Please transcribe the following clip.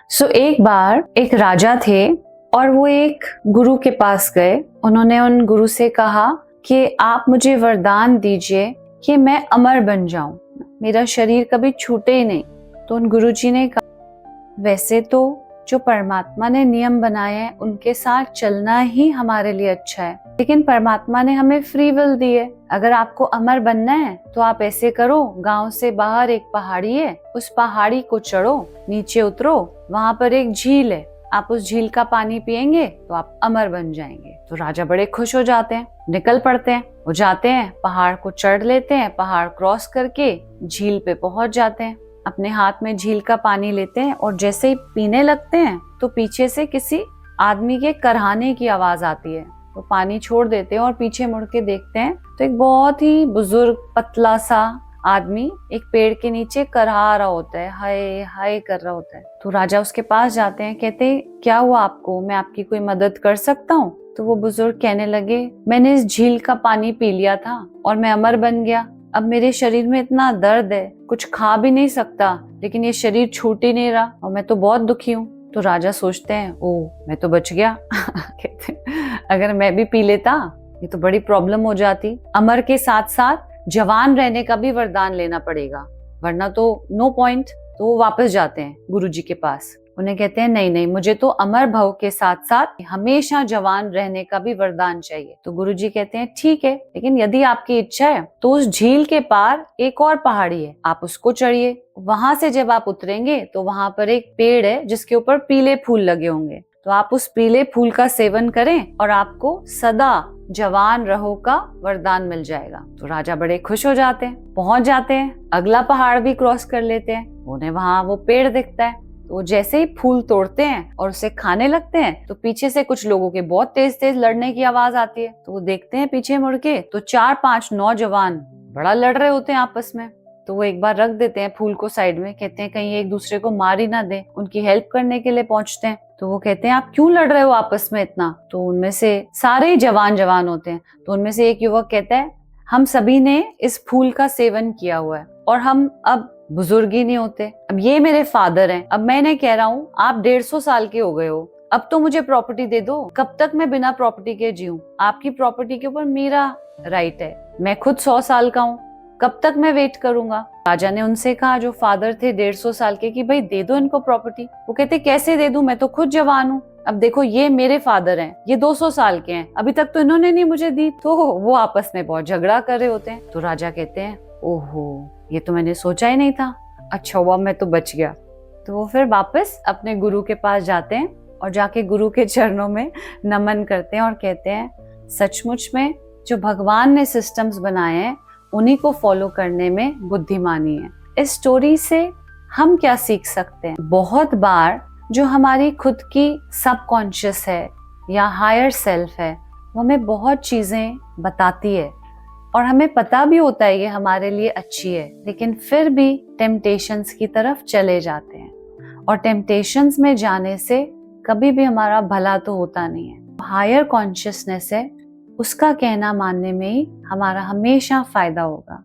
एक बार एक राजा थे और वो एक गुरु के पास गए। उन्होंने उन गुरु से कहा कि आप मुझे वरदान दीजिए कि मैं अमर बन जाऊं, मेरा शरीर कभी छूटे ही नहीं। तो उन गुरुजी ने कहा, वैसे तो जो परमात्मा ने नियम बनाए हैं उनके साथ चलना ही हमारे लिए अच्छा है, लेकिन परमात्मा ने हमें फ्री विल दी है। अगर आपको अमर बनना है तो आप ऐसे करो, गांव से बाहर एक पहाड़ी है, उस पहाड़ी को चढ़ो, नीचे उतरो, वहां पर एक झील है, आप उस झील का पानी पिएंगे तो आप अमर बन जाएंगे। तो राजा बड़े खुश हो जाते हैं, निकल पड़ते हैं, वो जाते हैं, पहाड़ को चढ़ लेते हैं, पहाड़ क्रॉस करके झील पे पहुंच जाते हैं, अपने हाथ में झील का पानी लेते हैं और जैसे ही पीने लगते हैं तो पीछे से किसी आदमी के करहाने की आवाज आती है। तो पानी छोड़ देते हैं और पीछे मुड़ के देखते हैं तो एक बहुत ही बुजुर्ग पतला सा आदमी एक पेड़ के नीचे करहा रहा होता है, हाय हाय कर रहा होता है। तो राजा उसके पास जाते हैं, कहते हैं क्या हुआ आपको, मैं आपकी कोई मदद कर सकता हूँ? तो वो बुजुर्ग कहने लगे, मैंने इस झील का पानी पी लिया था और मैं अमर बन गया। अब मेरे शरीर में इतना दर्द है, कुछ खा भी नहीं सकता, लेकिन ये शरीर छूट ही नहीं रहा और मैं तो बहुत दुखी हूँ। तो राजा सोचते हैं, ओह मैं तो बच गया। कहते हैं, अगर मैं भी पी लेता ये तो बड़ी प्रॉब्लम हो जाती। अमर के साथ साथ जवान रहने का भी वरदान लेना पड़ेगा, वरना तो नो पॉइंट। तो वो वापस जाते हैं गुरुजी के पास, उन्हें कहते हैं नहीं नहीं, मुझे तो अमर भव के साथ साथ हमेशा जवान रहने का भी वरदान चाहिए। तो गुरुजी कहते हैं ठीक है, लेकिन यदि आपकी इच्छा है तो उस झील के पार एक और पहाड़ी है, आप उसको चढ़िए, वहां से जब आप उतरेंगे तो वहां पर एक पेड़ है जिसके ऊपर पीले फूल लगे होंगे, तो आप उस पीले फूल का सेवन करें और आपको सदा जवान रहो का वरदान मिल जाएगा। तो राजा बड़े खुश हो जाते हैं, पहुंच जाते हैं, अगला पहाड़ भी क्रॉस कर लेते हैं, उन्हें वहां वो पेड़ दिखता है। तो जैसे ही फूल तोड़ते हैं और उसे खाने लगते हैं तो पीछे से कुछ लोगों के बहुत तेज तेज लड़ने की आवाज आती है। तो वो देखते हैं पीछे मुड़ के तो 4-5 नौजवान बड़ा लड़ रहे होते हैं आपस में। तो वो एक बार रख देते हैं फूल को साइड में, कहते हैं कहीं एक दूसरे को मार ही ना दे, उनकी हेल्प करने के लिए पहुंचते हैं। तो वो कहते हैं आप क्यों लड़ रहे हो आपस में इतना? तो उनमें से सारे जवान जवान होते हैं। तो उनमें से एक युवक कहता है, हम सभी ने इस फूल का सेवन किया हुआ है और हम अब बुजुर्ग ही नहीं होते, अब ये मेरे फादर हैं, अब मैं इन्हें कह रहा हूँ आप 150 साल के हो गए हो, अब तो मुझे प्रॉपर्टी दे दो, कब तक मैं बिना प्रॉपर्टी के जीऊं? आपकी प्रॉपर्टी के ऊपर मेरा राइट है, मैं खुद 100 साल का हूँ, कब तक मैं वेट करूंगा? राजा ने उनसे कहा जो फादर थे 150 साल के, कि भाई दे दो इनको प्रॉपर्टी। वो कहते कैसे दे दूं, मैं तो खुद जवान हूँ, अब देखो ये मेरे फादर हैं, ये 200 साल के हैं, अभी तक तो इन्होंने नहीं मुझे दी। तो वो आपस में बहुत झगड़ा कर रहे होते हैं। तो राजा कहते हैं ओहो ये तो मैंने सोचा ही नहीं था, अच्छा हुआ मैं तो बच गया। तो वो फिर वापस अपने गुरु के पास जाते हैं और जाके गुरु के चरणों में नमन करते हैं और कहते हैं सचमुच में जो भगवान ने सिस्टम्स बनाए हैं उन्हीं को फॉलो करने में बुद्धिमानी है। इस स्टोरी से हम क्या सीख सकते हैं? बहुत बार जो हमारी खुद की सबकॉन्शियस है या हायर सेल्फ है वो हमें बहुत चीजें बताती है और हमें पता भी होता है ये हमारे लिए अच्छी है, लेकिन फिर भी टेम्पटेशंस की तरफ चले जाते हैं और टेम्पटेशंस में जाने से कभी भी हमारा भला तो होता नहीं है। हायर कॉन्शियसनेस है, उसका कहना मानने में ही हमारा हमेशा फायदा होगा।